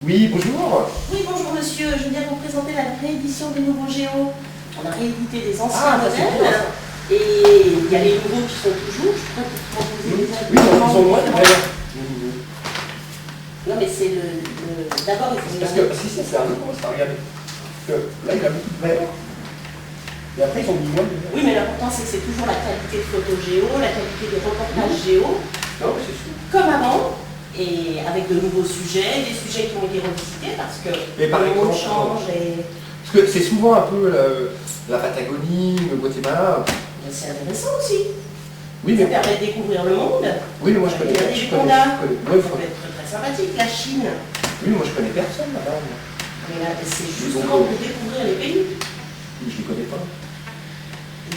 Oui, bonjour. Oui, bonjour monsieur, je viens vous présenter la réédition des nouveaux Géo. On a réédité des anciens Ah, c'est bien, modèles ça. et il y a les nouveaux qui sont toujours. Je pourrais vous proposer des Oui, ils sont loin d'ailleurs. Non mais c'est d'abord il faut Parce que si c'est un peu comme ça, regardez. Parce que là, il a beaucoup de vert. Et après, ils ont mis moins de vert. Oui, mais l'important c'est que c'est toujours la qualité de photo Géo, la qualité des reportages Géo, Non, mais c'est sûr. comme avant, et avec de nouveaux sujets, des sujets qui ont été revisités parce que Et par le monde exemple, change et Parce que c'est souvent un peu la Patagonie, le Guatemala. mais c'est intéressant aussi. Oui, Ça mais, permet de découvrir le monde. oui, mais moi je connais. Il y a des Je condas. connais, Ça peut être très sympathique, la Chine. oui, mais moi je connais personne là-bas. Moi. Mais là, c'est justement pour découvrir les pays. Je les connais pas.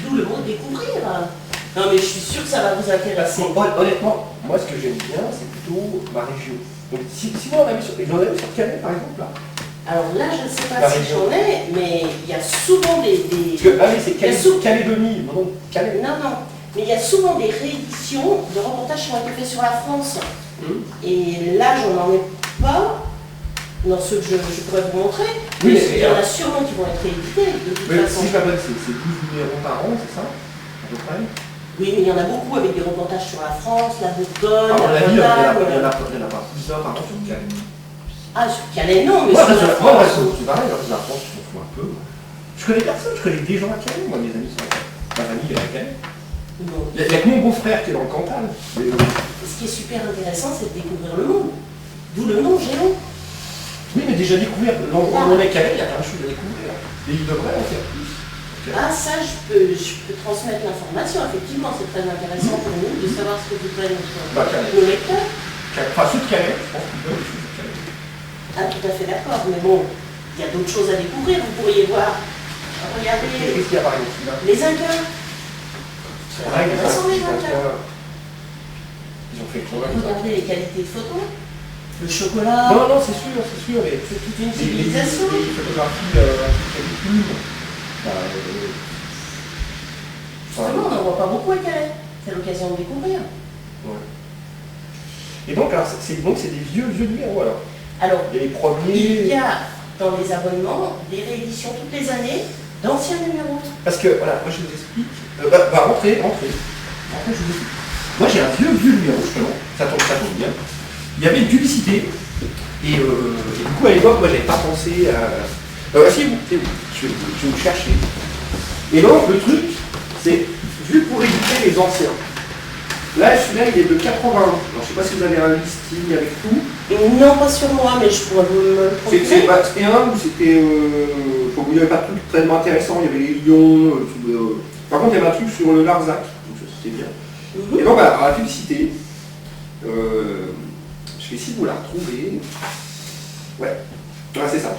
D'où le mot découvrir. Non, mais je suis sûre que ça va vous intéresser. Honnêtement, moi ce que j'aime bien, c'est plutôt ma région. Donc si vous en avez sur, j'en ai sur Calais par exemple là. Alors là, je ne sais pas La si région. j'en ai, mais il y a souvent des. Parce que, ah oui, c'est Il y a sou- Calédonie, non, Calais. Non, non. Mais il y a souvent des rééditions de reportages qui ont été faits sur la France. Et là, j'en ai pas. Dans ceux que je pourrais vous montrer. Oui, mais mais il y en a sûrement qui vont être réédités de toute Mais façon. si je m'appelle, c'est 12 numéros par an, c'est ça à peu près. Oui, mais il y en a beaucoup avec des reportages sur la France, la Bourgogne, À mon la avis, il n'y en a Bretagne. pas plusieurs par an sur Calais. Ah, sur Calais, non, mais Moi, sur la France. c'est pareil, alors que la France, je m'en fous un peu. Je connais personne, je connais des gens à Calais, moi, mes amis sont à Calais. Ma famille est à Calais. Non. Il n'y a que mon beau-frère qui est dans le Cantal. Mais, Ce qui est super intéressant, c'est de découvrir le monde. D'où le nom Géo. oui, mais déjà découvert, l'endroit où on est Calais, il y a plein de choses à découvrir. Et il devrait en faire plus. Ah, ça, je peux transmettre l'information. Effectivement, c'est très intéressant pour nous de savoir ce que vous faites Calais. nos lecteurs. Enfin, ceux de Calais, je pense qu'ils peuvent les choses de Calais. Ah, tout à fait d'accord. Mais bon, il y a d'autres choses à découvrir. Vous pourriez voir. Regardez Qu'est-ce qu'il y a par exemple là les Incas. C'est Ouais, intéressant, les ils Incas. ont fait quoi avec ça Regardez les qualités de photos. Le chocolat. Non, non, c'est sûr, mais C'est toute une les civilisation. photographies qualité. Justement, on n'en voit pas beaucoup à Calais. C'est l'occasion de découvrir. Ouais. Et donc, alors, c'est des vieux numéros alors. Alors, Il y a les premiers. il y a dans les abonnements des rééditions toutes les années d'anciens numéros. Parce que, voilà, moi je vous explique. Rentrez. Rentrez, je vous explique. Moi j'ai un vieux numéro, justement, ça tombe bien. Il y avait une publicité, et du coup à l'époque, moi j'avais pas pensé à. Si vous, je vais vous chercher. Et donc le truc, c'est vu pour éviter les anciens. Là, celui-là, il est de 81. Alors, je sais pas si vous avez un listing avec tout. Non, pas sur moi, mais je pourrais vous le C'était procurer. un où c'était. Il n'y avait pas de truc très intéressant, il y avait les lions. Par contre, il y avait un truc sur le Larzac, donc ça c'était bien. Et donc, voilà, à la publicité, je vais essayer de vous la retrouver. Ouais, voilà, c'est ça.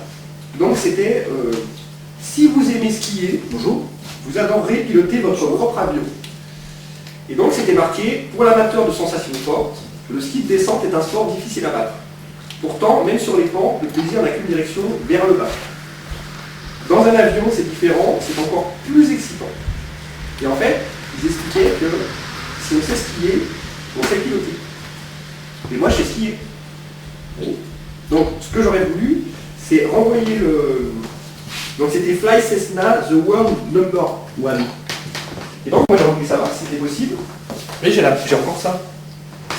Donc, c'était si vous aimez skier, bonjour, vous adorerez piloter votre propre avion. Et donc, c'était marqué pour l'amateur de sensations fortes, le ski de descente est un sport difficile à battre. Pourtant, même sur les pentes, le plaisir n'a qu'une direction vers le bas. Dans un avion, c'est différent, c'est encore plus excitant. Et en fait, ils expliquaient que si on sait skier, on sait piloter. Et moi, je sais skier. Oui. Donc, ce que j'aurais voulu, c'est renvoyer le... Donc, c'était Fly Cessna, The World Number One. Et donc, moi, j'aurais voulu savoir si c'était possible. Mais j'ai encore ça.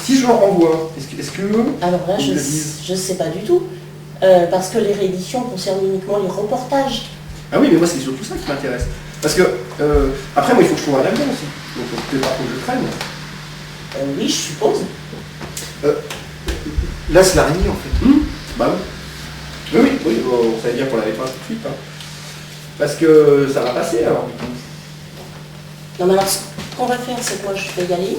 Si je leur renvoie, est-ce que Alors là, ils je le disent ne sais pas du tout. Parce que les rééditions concernent uniquement les reportages. Ah oui, mais moi, c'est surtout ça qui m'intéresse. Parce que, après, moi, il faut que je trouve un avion aussi. Donc, peut-être pas que je traîne. Oui, je suppose. Là, c'est l'araignée, en fait. Bah oui. Oui, bon, ça veut dire qu'on l'avait pas tout de suite. Hein. Parce que ça va passer, alors. Non, mais alors, ce qu'on va faire, c'est que moi, je vais y aller.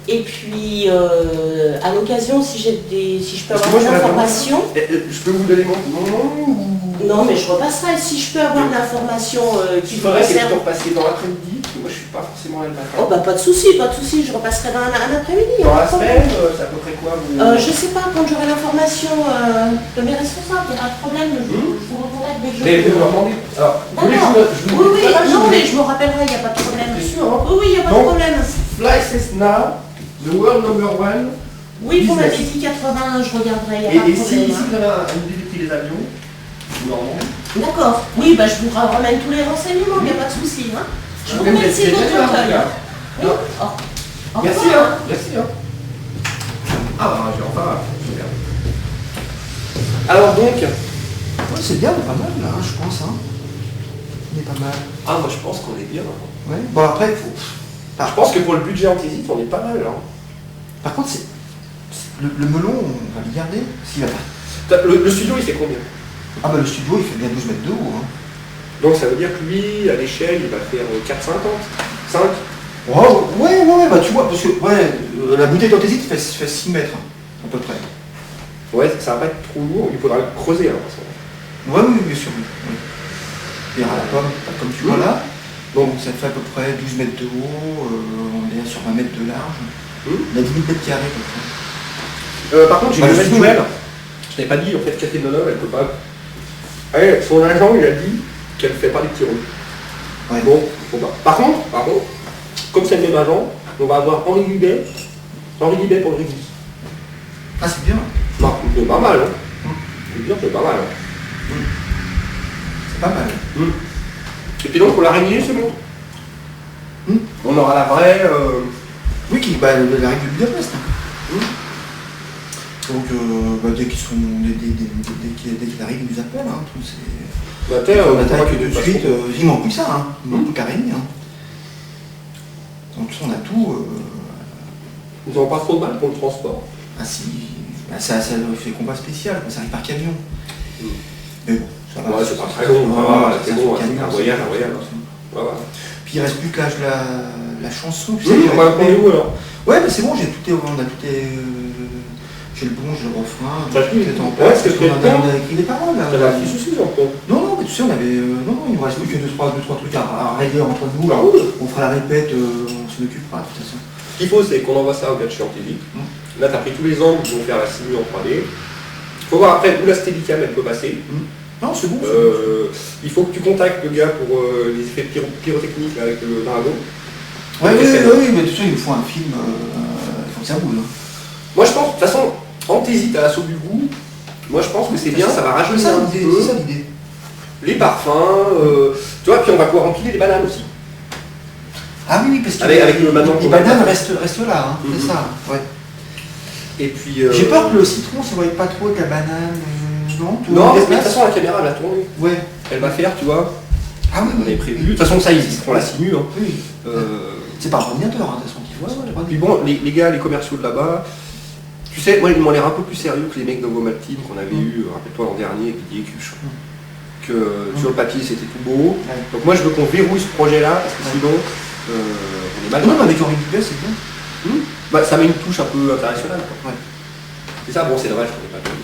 Et puis, à l'occasion, si je peux Parce que avoir moi, des je informations. Je peux vous donner mon nom ou... Non, mais je repasserai. Si je peux avoir de l'information qui Il vous faudrait que je concerne. passer dans l'après-midi, parce que moi, je suis pas forcément là le matin. Oh, bah, pas de souci, pas de souci. Je repasserai dans un après-midi. Dans pas la de problème. semaine, c'est à peu près quoi vous... Je sais pas, quand j'aurai l'information de mes responsables, il n'y a pas de problème. Je vous recontacte dès que je Mais vous me demandez. Alors, vous voulez que D'accord. je vous Oui, Ah, je non, vous mais dis. je me rappellerai, il n'y a pas de problème. C'est sûr, hein. Oui, il n'y a pas de Donc, problème. Fly Cessna, The World Number One, Oui, vous m'avez 19. dit 80, je regarderai, il n'y a pas Et de si problème. vous avez une idée des prix des avions, vous leur demandez. D'accord, oui, bah, je vous ramène tous les renseignements, il n'y a pas de souci. Hein. Je vous remercie de votre accueil. Oui. Au Merci, revoir. hein. Merci, hein. Ah, bah, j'ai enfin, super. Alors donc, Ouais, c'est bien, on est pas mal là, je pense. Hein. On est pas mal. ah, moi je pense qu'on est bien. Hein. Ouais. Bon, après, faut... Je pense que pour le budget anthésite, on est pas mal. Hein. Par contre, le melon, on va le garder. S'il va pas. Le studio, il fait combien? Ah, bah le studio, il fait bien 12 mètres de haut. Hein. Donc ça veut dire que lui, à l'échelle, il va faire 4,50, 5. Oh, ouais, bah tu vois, parce que la bouteille d'anthésite fait 6 mètres, à peu près. Ouais, ça va pas être trop lourd, il faudra le creuser. Hein, Oui, bien sûr. Oui. Et à la pomme, comme tu vois là, donc ça fait à peu près 12 mètres de haut, on est sur 20 mètres de large. Hmm. On a 10 000 mètres carrés à peu près. par contre, j'ai Bah, une je mauvaise suis nouvelle. Je t'avais pas dit, en fait, Café Nonov, elle peut pas. Allez, son agent, il a dit qu'elle fait pas les petits rôles. Ouais. Bon, faut pas. Par contre, comme c'est le même agent, on va avoir Henri Guibet pour le rugby. Ah, c'est bien. Non, c'est pas mal, hein. Je veux dire, c'est pas mal. Hein. C'est pas mal. Et puis donc, pour l'araignée, c'est bon. On aura la vraie. Oui, la règle du Budapest. Hein. Donc, dès qu'ils sont, dès qu'il arrive, ils nous appellent. Hein, tout, c'est... La terre, on attaque que tout de suite. Il manque plus que ça. Hein. Il manque plus qu'à Rémi. Hein. Donc, on a tout. Ils n'ont pas trop de mal pour le transport. Ah si, ça fait combat spécial, ça arrive par camion. Mais bon, ça va. Ouais, c'est pas très long. C'est bon, c'est c'est un voyage. Voilà. Puis il reste plus que la chanson. Tu sais, On va prendre où alors? Ouais, mais c'est bon, on a tout j'ai le bon, j'ai le refrain, Ça suit. tout est en Ouais, place, c'est parce qu'on a écrit les paroles. Là. Ça va, si souci, j'en prends. Non, mais tu sais, on avait. Non, il nous reste plus que 2-3 trucs à régler entre nous. Là. On fera la répète, on s'en occupera de toute façon. Ce qu'il faut, c'est qu'on envoie ça au gars de chez Antélique. Là, tu as pris tous les angles qui vont faire la simu en 3D. Il faut voir après où la Steadicam elle peut passer. Non, c'est bon. Il faut que tu contactes le gars pour les effets pyrotechniques là, avec le dragon. Oui, mais de toute façon, il nous faut un film, il faut que ça boule. Hein. Moi, je pense, de toute façon, Anthésite à l'assaut du goût, moi je pense que c'est bien, ça va rajeunir un petit peu. C'est ça l'idée. Les parfums, tu vois, puis on va pouvoir empiler les bananes aussi. Ah oui, parce que avec le bananes les bananes restent là, hein, c'est ça. Ouais. Et puis. J'ai peur que le citron se voie pas trop avec la banane, non Non, mais de toute façon, la caméra elle va tourner. Ouais. Elle va faire, tu vois. Ah oui, On avait prévu. De toute façon, ça, ils seront la simu. Hein. Oui. C'est pas un ordinateur, hein, de toute façon, qu'il faut. Puis bon, les gars, les commerciaux de là-bas, tu sais, moi, ils m'ont l'air un peu plus sérieux que les mecs d'Ovomaltine qu'on avait eu, rappelle-toi, l'an dernier, avec Didier Cuche. Que sur le papier, c'était tout beau. Ouais. Donc moi, je veux qu'on verrouille ce projet-là, parce que sinon, on est mal. Non, avec Henri Guibet, c'est bien. Bah, ça met une touche un peu internationale. Quoi. Ouais. C'est ça, bon, c'est dommage qu'on n'ait pas vu.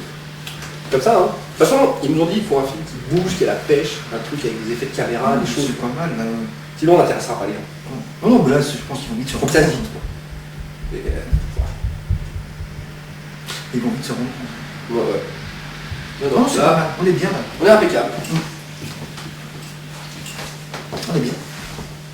Comme ça, hein. De toute façon, ils nous ont dit qu'il faut un film qui bouge, qui a la pêche, un truc avec des effets de caméra, des choses. C'est pas mal, là. Sinon, on n'intéressera pas les gens. Non, mais là, je pense qu'ils vont vite se Faut rendre que ça se compte. vite. Quoi. Et, Ils vont vite se rendre compte. ouais. Non, c'est pas mal. On est bien, là. On est impeccable. On est bien.